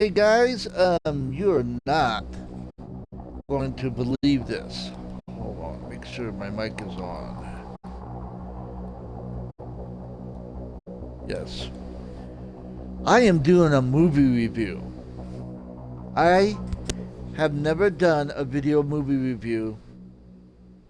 Hey guys, you're not going to believe this. Hold on, make sure my mic is on. Yes. I am doing a movie review. I have never done a video movie review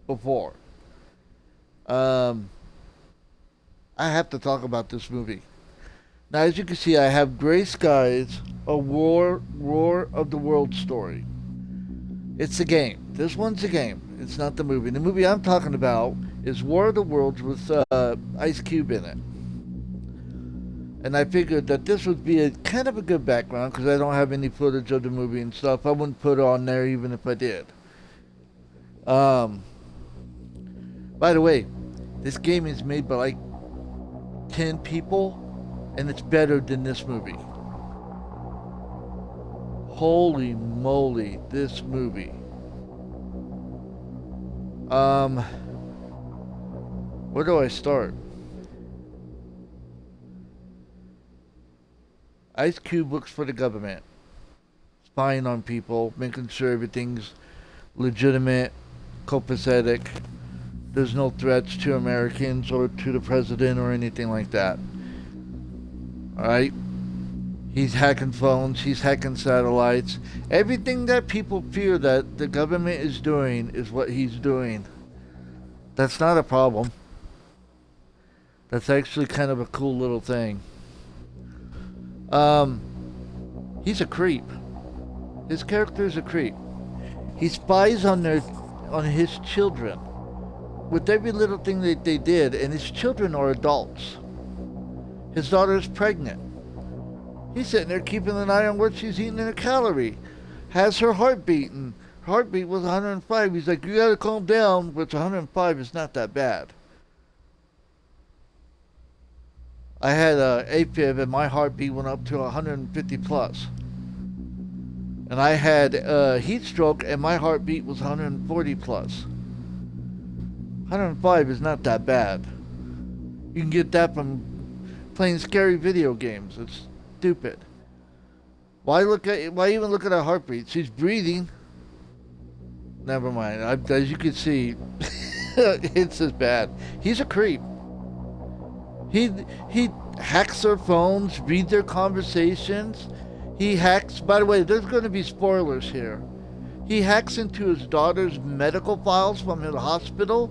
before. Um, I have to talk about this movie. Now, as you can see, I have Gray Skies, a War of the World story. It's a game. This one's a game. It's not the movie. The movie I'm talking about is War of the Worlds with Ice Cube in it. And I figured that this would be a kind of a good background because I don't have any footage of the movie and stuff. I wouldn't put it on there even if I did. Um, by the way, this game is made by like 10 people and it's better than this movie. Holy moly, this movie. Where do I start? Ice Cube works for the government, spying on people, making sure everything's legitimate, copacetic. There's no threats to Americans or to the president or anything like that. Alright? He's hacking phones, he's hacking satellites. Everything that people fear that the government is doing is what he's doing. That's not a problem. That's actually kind of a cool little thing. He's a creep. His character is a creep. He spies on his children with every little thing that they did, and his children are adults. His daughter is pregnant. He's sitting there keeping an eye on what she's eating in her calorie. Has her heart beating. Her heartbeat was 105. He's like, you gotta calm down, which 105 is not that bad. I had a AFib and my heartbeat went up to 150 plus. And I had a heat stroke and my heartbeat was 140 plus. 105 is not that bad. You can get that from playing scary video games. It's stupid. Why even look at her heartbeat? She's breathing. Never mind. As you can see, it's as bad. He's a creep. He hacks their phones, read their conversations. He hacks. By the way, there's going to be spoilers here. He hacks into his daughter's medical files from the hospital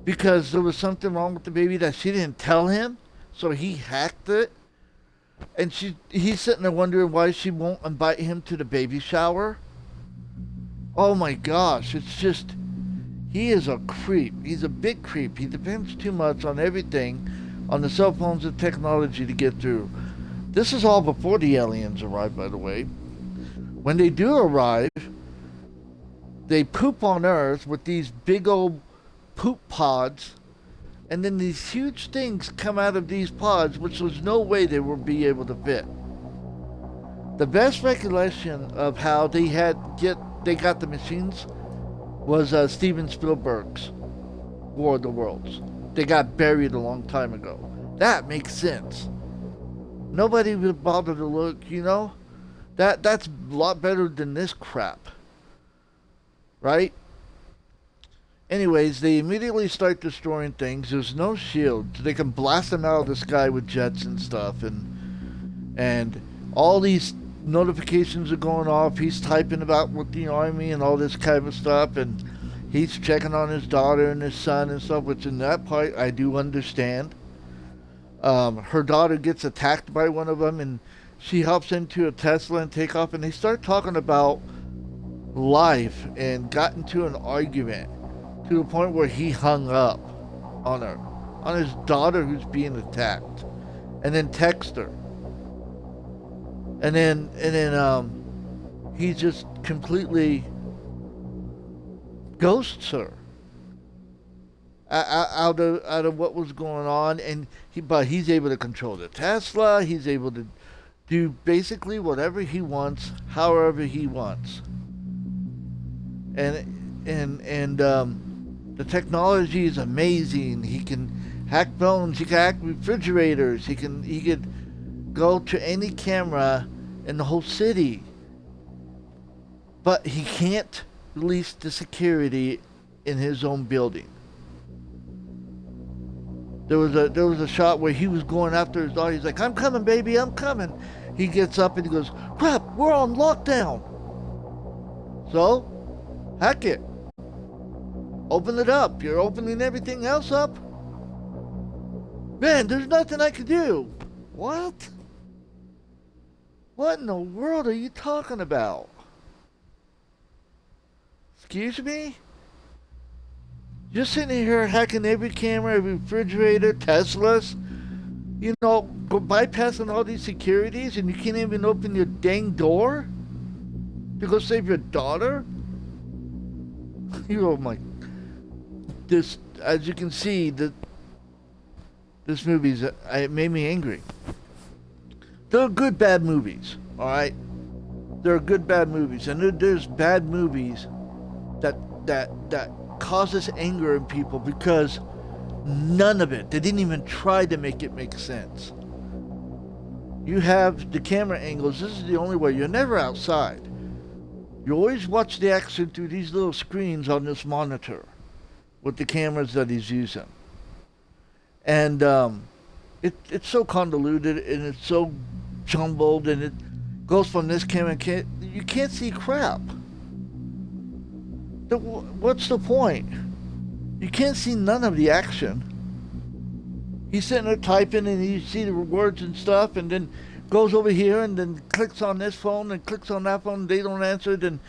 because there was something wrong with the baby that she didn't tell him. So he hacked it, and he's sitting there wondering why she won't invite him to the baby shower. Oh my gosh, it's just. He is a creep. He's a big creep. He depends too much on everything, on the cell phones and technology to get through. This is all before the aliens arrive, by the way. When they do arrive, they poop on Earth with these big old poop pods, and then these huge things come out of these pods, which there's no way they would be able to fit. The best recollection of how they got the machines was Steven Spielberg's War of the Worlds. They got buried a long time ago. That makes sense. Nobody would bother to look, you know? That's a lot better than this crap. Right? Anyways, they immediately start destroying things. There's no shields. They can blast them out of the sky with jets and stuff, and all these notifications are going off. He's typing about with the army and all this kind of stuff, and he's checking on his daughter and his son and stuff, which in that part I do understand. Her daughter gets attacked by one of them, and she hops into a Tesla and take off, and they start talking about life and got into an argument to the point where he hung up on her, on his daughter who's being attacked, and then text her. And then he just completely ghosts her out of what was going on, and he's able to control the Tesla. He's able to do basically whatever he wants, however he wants, and the technology is amazing. He can hack phones. He can hack refrigerators. He could go to any camera in the whole city. But he can't release the security in his own building. There was a shot where he was going after his daughter. He's like, "I'm coming, baby, I'm coming." He gets up and he goes, "Crap, we're on lockdown." So, hack it. Open it up. You're opening everything else up? Man, there's nothing I can do. What? What in the world are you talking about? Excuse me? You're sitting here hacking every camera, every refrigerator, Teslas, bypassing all these securities, and you can't even open your dang door to go save your daughter? Oh my. This, as you can see, this movie's, it made me angry. There are good, bad movies, alright? There are good, bad movies, and there's bad movies that causes anger in people because none of it, they didn't even try to make it make sense. You have the camera angles, this is the only way. You're never outside. You always watch the action through these little screens on this monitor with the cameras that he's using. And it's so convoluted and it's so jumbled, and it goes from this camera, you can't see crap. What's the point? You can't see none of the action. He's sitting there typing and you see the words and stuff, and then goes over here and then clicks on this phone and clicks on that phone, and they don't answer it, and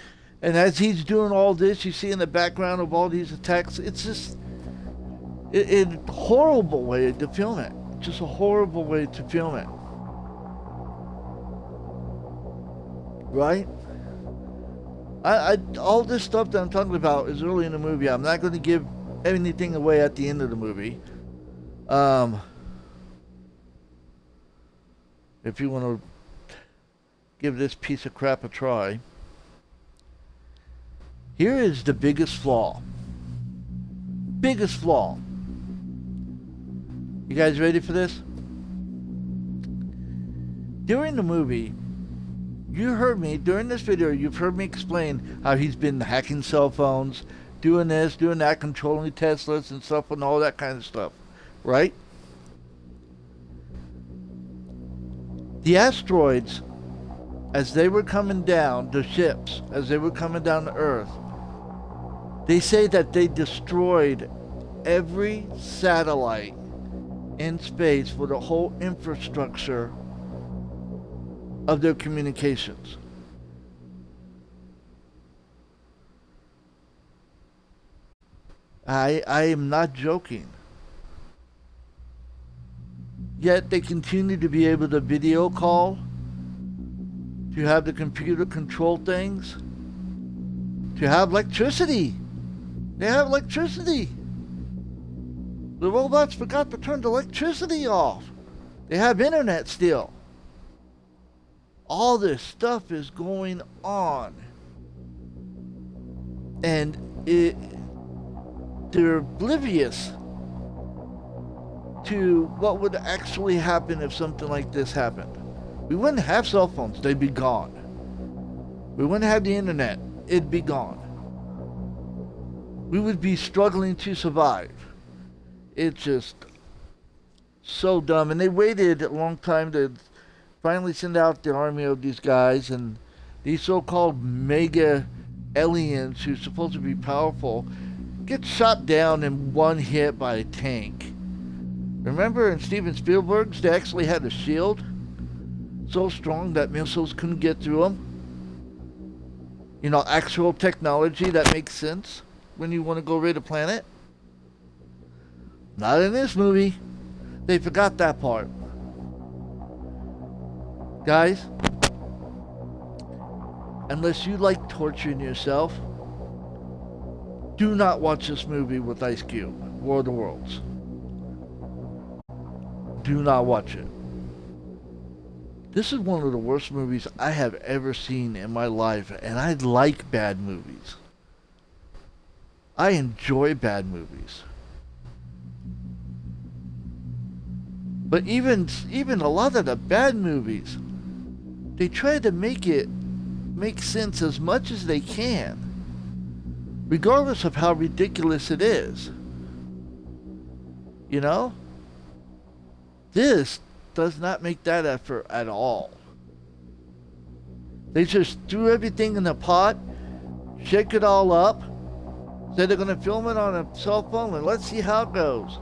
as he's doing all this, you see in the background of all these attacks, it's just a horrible way to film it. Just a horrible way to film it. Right? I all this stuff that I'm talking about is early in the movie. I'm not going to give anything away at the end of the movie. If you want to give this piece of crap a try. Here is the biggest flaw. Biggest flaw. You guys ready for this? During the movie, you heard me, during this video, you've heard me explain how he's been hacking cell phones, doing this, doing that, controlling Teslas and stuff and all that kind of stuff, right? The asteroids, as they were coming down, the ships, as they were coming down to Earth, they say that they destroyed every satellite in space for the whole infrastructure of their communications. I am not joking. Yet they continue to be able to video call, to have the computer control things, to have electricity. They have electricity. The robots forgot to turn the electricity off. They have internet still. All this stuff is going on. And they're oblivious to what would actually happen if something like this happened. We wouldn't have cell phones, they'd be gone. We wouldn't have the internet, it'd be gone. We would be struggling to survive. It's just so dumb. And they waited a long time to finally send out the army of these guys, and these so-called mega aliens who are supposed to be powerful get shot down in one hit by a tank. Remember in Steven Spielberg's, they actually had a shield so strong that missiles couldn't get through them. You know, actual technology that makes sense when you want to go raid a planet. Not in this movie. They forgot that part. Guys, unless you like torturing yourself, do not watch this movie with Ice Cube, War of the Worlds. Do not watch it. This is one of the worst movies I have ever seen in my life, and I like bad movies. I enjoy bad movies. But even a lot of the bad movies they try to make it make sense as much as they can, regardless of how ridiculous it is. You know? This does not make that effort at all. They just threw everything in a pot, shake it all up, said they're going to film it on a cell phone, and let's see how it goes.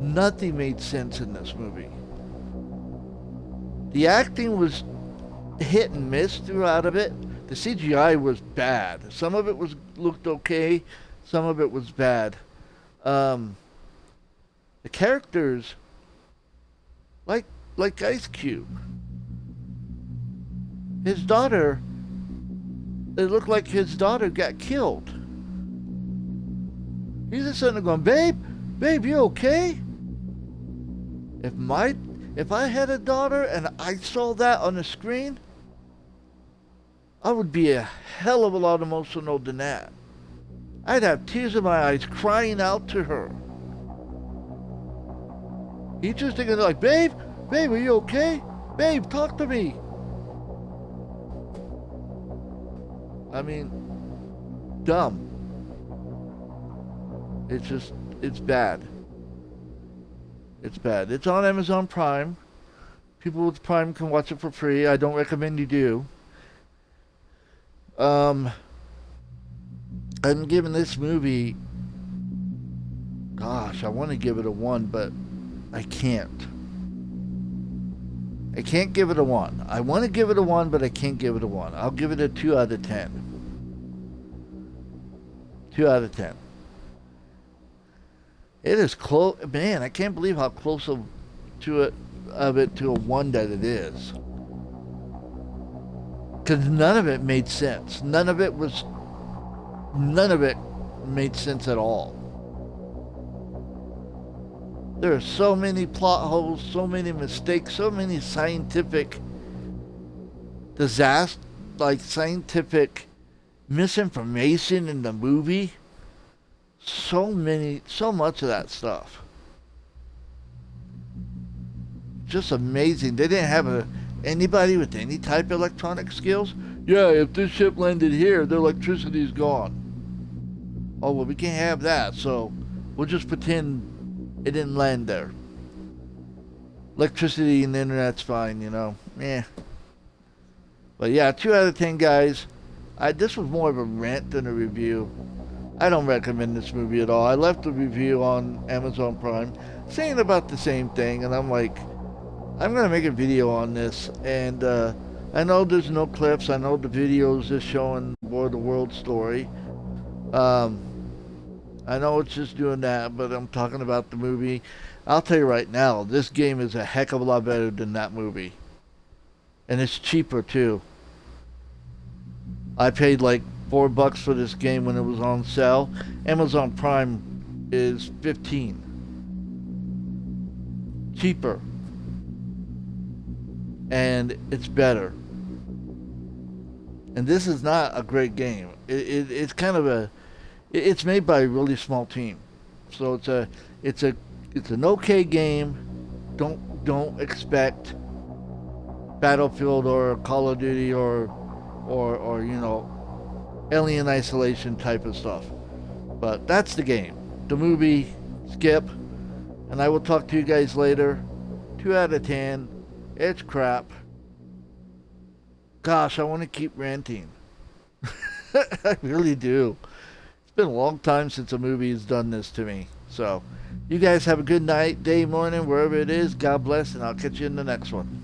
Nothing made sense in this movie. The acting was hit and miss throughout of it. The CGI was bad. Some of it looked okay, some of it was bad. The characters, like Ice Cube, his daughter, it looked like his daughter got killed. He's just sitting there going, babe, you okay? If I had a daughter and I saw that on the screen, I would be a hell of a lot emotional than that. I'd have tears in my eyes crying out to her. He's just thinking like, babe, are you okay? Babe, talk to me. I mean, dumb. It's bad. It's bad. It's on Amazon Prime. People with Prime can watch it for free. I don't recommend you do. I'm giving this movie, gosh, I want to give it a 1, but I can't. I can't give it a 1. I want to give it a 1, but I can't give it a 1. I'll give it a 2 out of 10. 2 out of 10. It is close. Man, I can't believe how close to it to a 1 that it is. Because none of it made sense. None of it made sense at all. There are so many plot holes, so many mistakes, so many scientific disaster, like scientific misinformation in the movie. So much of that stuff. Just amazing. They didn't have anybody with any type of electronic skills. Yeah, if this ship landed here, the electricity's gone. Oh, well, we can't have that, so we'll just pretend it didn't land there. Electricity and the internet's fine, you know. Yeah. But yeah, 2 out of 10, guys. This was more of a rant than a review. I don't recommend this movie at all. I left a review on Amazon Prime saying about the same thing, and I'm like, I'm going to make a video on this, and I know there's no clips. I know the video is just showing more of the world story. I know it's just doing that, but I'm talking about the movie. I'll tell you right now, this game is a heck of a lot better than that movie. And it's cheaper, too. I paid like $4 for this game when it was on sale. Amazon Prime is $15. Cheaper. And it's better. And this is not a great game. It's kind of it's made by a really small team. So it's an okay game. Don't expect Battlefield or Call of Duty or you know, Alien Isolation type of stuff. But that's the game. The movie, skip. And I will talk to you guys later. 2 out of 10. It's crap. Gosh, I want to keep ranting. I really do. It's been a long time since a movie has done this to me. So, you guys have a good night, day, morning, wherever it is. God bless, and I'll catch you in the next one.